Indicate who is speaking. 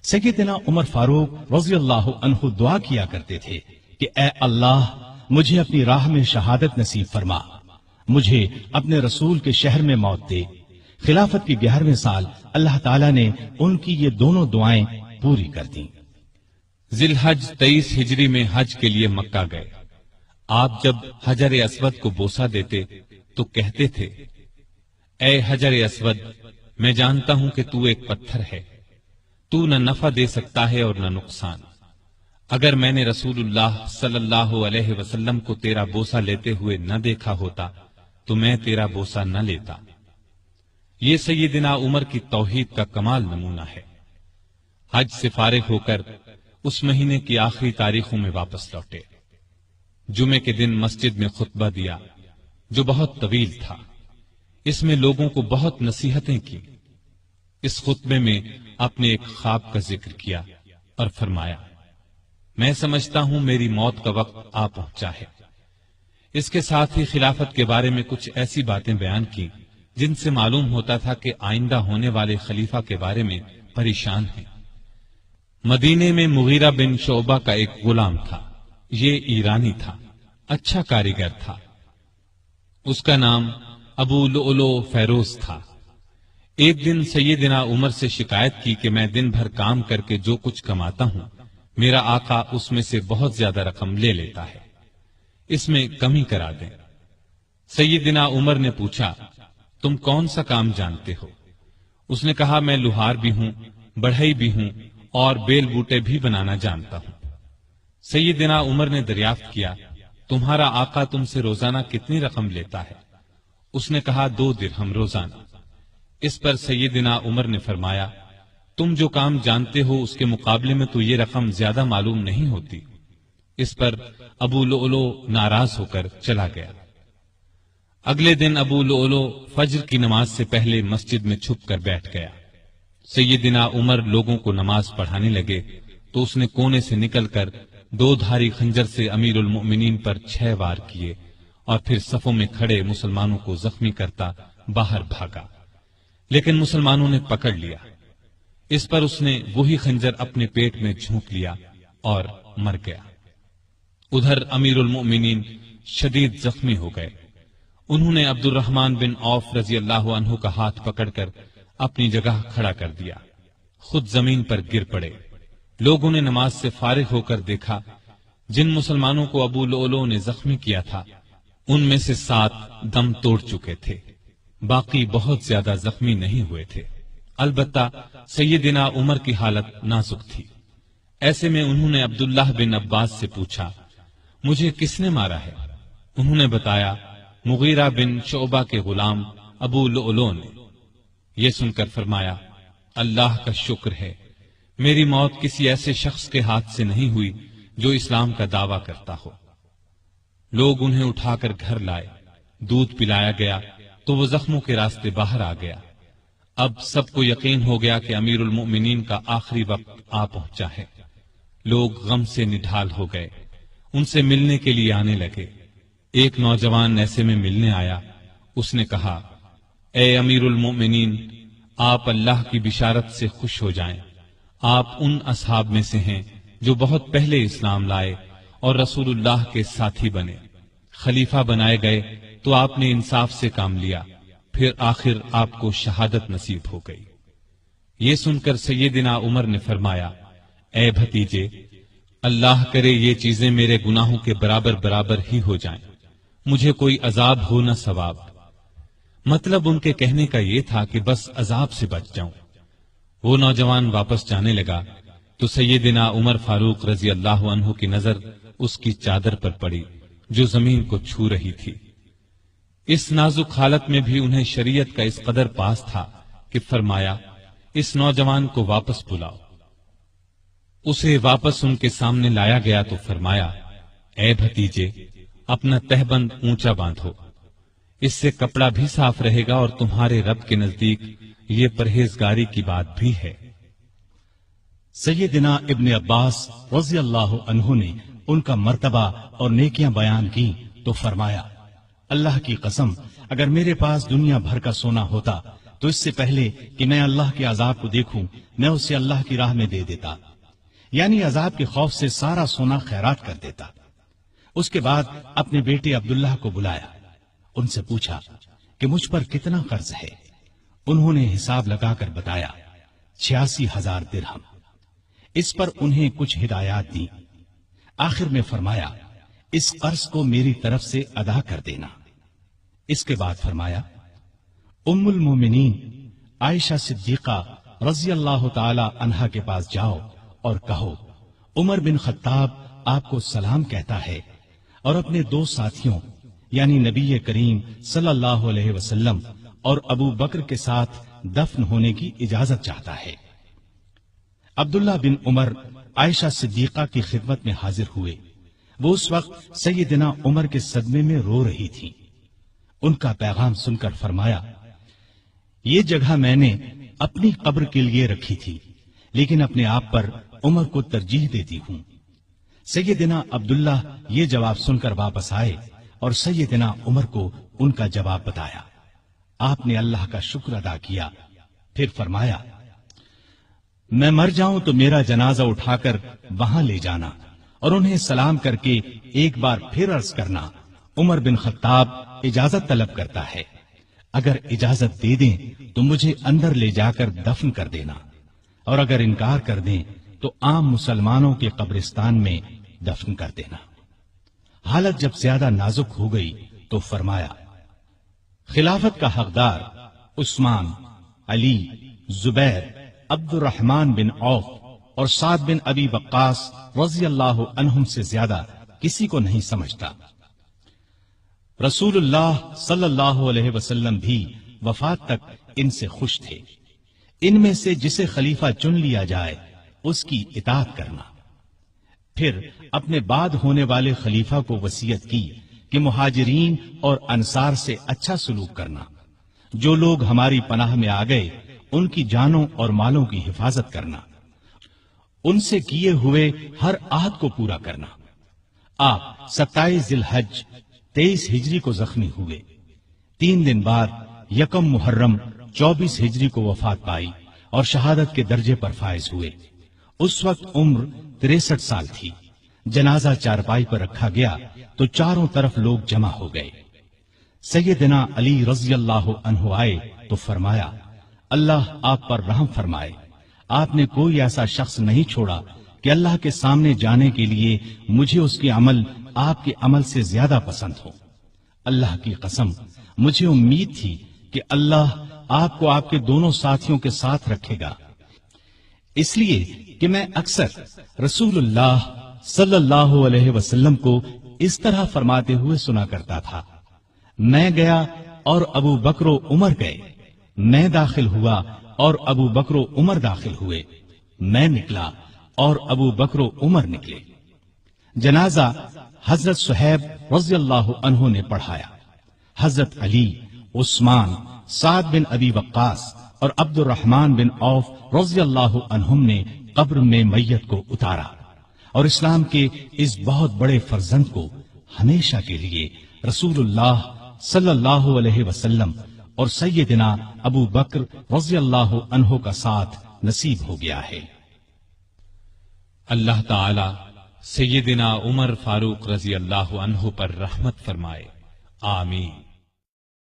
Speaker 1: سیدنا عمر فاروق رضی اللہ عنہ دعا کیا کرتے تھے کہ اے اللہ مجھے اپنی راہ میں شہادت نصیب فرما، مجھے اپنے رسول کے شہر میں موت دے۔ خلافت کے 11ویں سال اللہ تعالیٰ نے ان کی یہ دونوں دعائیں پوری کر دیں۔
Speaker 2: ذی الحج 23 ہجری میں حج کے لیے مکہ گئے۔ آپ جب حجر اسود کو بوسہ دیتے تو کہتے تھے، اے حجر اسود، میں جانتا ہوں کہ تو ایک پتھر ہے، تو نہ نفع دے سکتا ہے اور نہ نقصان۔ اگر میں نے رسول اللہ صلی اللہ علیہ وسلم کو تیرا بوسہ لیتے ہوئے نہ دیکھا ہوتا تو میں تیرا بوسہ نہ لیتا۔ یہ سیدنا عمر کی توحید کا کمال نمونہ ہے۔ حج سے فارغ ہو کر اس مہینے کی آخری تاریخوں میں واپس لوٹے۔ جمعے کے دن مسجد میں خطبہ دیا جو بہت طویل تھا۔ اس میں لوگوں کو بہت نصیحتیں کی۔ اس خطبے میں اپنے ایک خواب کا ذکر کیا اور فرمایا، میں سمجھتا ہوں میری موت کا وقت آ پہنچا ہے۔ اس کے ساتھ ہی خلافت کے بارے میں کچھ ایسی باتیں بیان کی جن سے معلوم ہوتا تھا کہ آئندہ ہونے والے خلیفہ کے بارے میں پریشان ہیں۔ مدینے میں مغیرہ بن شعبہ کا ایک غلام تھا۔ یہ ایرانی تھا، اچھا کاریگر تھا۔ اس کا نام ابو لؤلؤ فیروز تھا۔ ایک دن سیدنا عمر سے شکایت کی کہ میں دن بھر کام کر کے جو کچھ کماتا ہوں، میرا آقا اس میں سے بہت زیادہ رقم لے لیتا ہے، اس میں کمی کرا دیں۔ سیدنا عمر نے پوچھا، تم کون سا کام جانتے ہو؟ اس نے کہا، میں لوہار بھی ہوں، بڑھئی بھی ہوں اور بیل بوٹے بھی بنانا جانتا ہوں۔ سیدنا عمر نے دریافت کیا، تمہارا آقا تم سے روزانہ کتنی رقم لیتا ہے؟ اس نے کہا، 2 درہم روزانہ۔ اس پر سیدنا عمر نے فرمایا، تم جو کام جانتے ہو اس کے مقابلے میں تو یہ رقم زیادہ معلوم نہیں ہوتی۔ اس پر ابو لؤلؤ ناراض ہو کر چلا گیا۔ اگلے دن ابو لؤلؤ فجر کی نماز سے پہلے مسجد میں چھپ کر بیٹھ گیا۔ سیدنا عمر لوگوں کو نماز پڑھانے لگے تو اس نے کونے سے نکل کر 2 دھاری خنجر سے امیر المؤمنین پر 6 وار کیے اور پھر صفوں میں کھڑے مسلمانوں کو زخمی کرتا باہر بھاگا، لیکن مسلمانوں نے پکڑ لیا۔ اس پر اس نے وہی خنجر اپنے پیٹ میں جھونک لیا اور مر گیا۔ ادھر امیر المؤمنین شدید زخمی ہو گئے۔ انہوں نے عبد الرحمن بن عوف رضی اللہ عنہ کا ہاتھ پکڑ کر اپنی جگہ کھڑا کر دیا، خود زمین پر گر پڑے۔ لوگوں نے نماز سے فارغ ہو کر دیکھا، جن مسلمانوں کو ابو لؤلؤ نے زخمی کیا تھا ان میں سے 7 دم توڑ چکے تھے، باقی بہت زیادہ زخمی نہیں ہوئے تھے۔ البتہ سیدنا عمر کی حالت نازک تھی۔ ایسے میں انہوں نے عبداللہ بن عباس سے پوچھا، مجھے کس نے مارا ہے؟ انہوں نے بتایا، مغیرہ بن شعبہ کے غلام ابو لؤلؤ نے۔ یہ سن کر فرمایا، اللہ کا شکر ہے، میری موت کسی ایسے شخص کے ہاتھ سے نہیں ہوئی جو اسلام کا دعویٰ کرتا ہو۔ لوگ انہیں اٹھا کر گھر لائے، دودھ پلایا گیا تو وہ زخموں کے راستے باہر آ گیا۔ اب سب کو یقین ہو گیا کہ امیر المؤمنین کا آخری وقت آ پہنچا ہے۔ لوگ غم سے نڈھال ہو گئے، ان سے ملنے کے لیے آنے لگے۔ ایک نوجوان ایسے میں ملنے آیا، اس نے کہا، اے امیر المؤمنین، آپ اللہ کی بشارت سے خوش ہو جائیں، آپ ان اصحاب میں سے ہیں جو بہت پہلے اسلام لائے اور رسول اللہ کے ساتھی بنے۔ خلیفہ بنائے گئے تو آپ نے انصاف سے کام لیا، پھر آخر آپ کو شہادت نصیب ہو گئی۔ یہ سن کر سیدنا عمر نے فرمایا، اے بھتیجے، اللہ کرے یہ چیزیں میرے گناہوں کے برابر برابر ہی ہو جائیں، مجھے کوئی عذاب ہو نہ ثواب۔ مطلب ان کے کہنے کا یہ تھا کہ بس عذاب سے بچ جاؤں۔ وہ نوجوان واپس جانے لگا تو سیدنا عمر فاروق رضی اللہ عنہ کی نظر اس کی چادر پر پڑی جو زمین کو چھو رہی تھی۔ اس نازک حالت میں بھی انہیں شریعت کا اس قدر پاس تھا کہ فرمایا، اس نوجوان کو واپس بلاؤ۔ اسے واپس ان کے سامنے لایا گیا تو فرمایا، اے بھتیجے، اپنا تہبند اونچا باندھو، اس سے کپڑا بھی صاف رہے گا اور تمہارے رب کے نزدیک یہ پرہیزگاری کی بات بھی ہے۔
Speaker 1: سیدنا ابن عباس رضی اللہ عنہ نے ان کا مرتبہ اور نیکیاں بیان کی تو فرمایا، اللہ کی قسم، اگر میرے پاس دنیا بھر کا سونا ہوتا تو اس سے پہلے کہ میں اللہ کے عذاب کو دیکھوں میں اسے اللہ کی راہ میں دے دیتا، یعنی عذاب کے خوف سے سارا سونا خیرات کر دیتا۔ اس کے بعد اپنے بیٹے عبداللہ کو بلایا، ان سے پوچھا کہ مجھ پر کتنا قرض ہے۔ انہوں نے حساب لگا کر بتایا 86,000 درہم۔ اس پر انہیں کچھ ہدایات دی، آخر میں فرمایا اس قرض کو میری طرف سے ادا کر دینا۔ اس کے بعد فرمایا ام المومنین عائشہ صدیقہ رضی اللہ تعالی عنہا کے پاس جاؤ اور کہو عمر بن خطاب آپ کو سلام کہتا ہے اور اپنے دو ساتھیوں یعنی نبی کریم صلی اللہ علیہ وسلم اور ابو بکر کے ساتھ دفن ہونے کی اجازت چاہتا ہے۔ عبداللہ بن عمر عائشہ صدیقہ کی خدمت میں حاضر ہوئے۔ وہ اس وقت سیدنا عمر کے صدمے میں رو رہی تھی۔ ان کا پیغام سن کر فرمایا یہ جگہ میں نے اپنی قبر کے لیے رکھی تھی، لیکن اپنے آپ پر عمر کو ترجیح دیتی ہوں۔ سیدنا عبداللہ یہ جواب سن کر واپس آئے اور سیدنا عمر کو ان کا جواب بتایا۔ آپ نے اللہ کا شکر ادا کیا، پھر فرمایا میں مر جاؤں تو میرا جنازہ اٹھا کر وہاں لے جانا اور انہیں سلام کر کے ایک بار پھر عرض کرنا عمر بن خطاب اجازت طلب کرتا ہے، اگر اجازت دے دیں تو مجھے اندر لے جا کر دفن کر دینا، اور اگر انکار کر دیں تو عام مسلمانوں کے قبرستان میں دفن کر دینا۔ حالت جب زیادہ نازک ہو گئی تو فرمایا خلافت کا حقدار عثمان، علی، زبیر، عبد الرحمن بن عوف اور سعد بن ابی وقاص رضی اللہ عنہم سے زیادہ کسی کو نہیں سمجھتا۔ رسول اللہ صلی اللہ علیہ وسلم بھی وفات تک ان سے خوش تھے۔ ان میں سے جسے خلیفہ چن لیا جائے اس کی اطاعت کرنا۔ پھر اپنے بعد ہونے والے خلیفہ کو وصیت کی کہ مہاجرین اور انصار سے اچھا سلوک کرنا، جو لوگ ہماری پناہ میں آ گئے ان کی جانوں اور مالوں کی حفاظت کرنا، ان سے کیے ہوئے ہر عہد کو پورا کرنا۔ آپ 27 ذی الحج 23 ہجری کو زخمی ہوئے۔ 3 دن بعد یکم محرم 24 ہجری کو وفات پائی اور شہادت کے درجے پر فائز ہوئے۔ اس وقت عمر 63 سال تھی۔ جنازہ چارپائی پر رکھا گیا تو چاروں طرف لوگ جمع ہو گئے۔ سیدنا علی رضی اللہ عنہ آئے تو فرمایا اللہ آپ پر رحم فرمائے، آپ نے کوئی ایسا شخص نہیں چھوڑا کہ اللہ کے سامنے جانے کے لیے مجھے اس کے عمل آپ کے عمل سے زیادہ پسند ہو۔ اللہ کی قسم مجھے امید تھی کہ اللہ آپ کو آپ کے دونوں ساتھیوں کے ساتھ رکھے گا، اس لیے کہ میں اکثر رسول اللہ صلی اللہ علیہ وسلم کو اس طرح فرماتے ہوئے سنا کرتا تھا میں گیا اور ابو بکر و عمر گئے، میں داخل ہوا اور ابو بکر و عمر داخل ہوئے، میں نکلا اور ابو بکر و عمر نکلے۔ جنازہ حضرت صہیب رضی اللہ عنہ نے پڑھایا۔ حضرت علی، عثمان، سعد بن ابی وقاص اور عبد الرحمن بن عوف رضی اللہ عنہم نے قبر میں میت کو اتارا اور اسلام کے اس بہت بڑے فرزند کو ہمیشہ کے لیے رسول اللہ صلی اللہ علیہ وسلم اور سیدنا ابو بکر رضی اللہ عنہ کا ساتھ نصیب ہو گیا ہے۔
Speaker 2: اللہ تعالی سیدنا عمر فاروق رضی اللہ عنہ پر رحمت فرمائے، آمین۔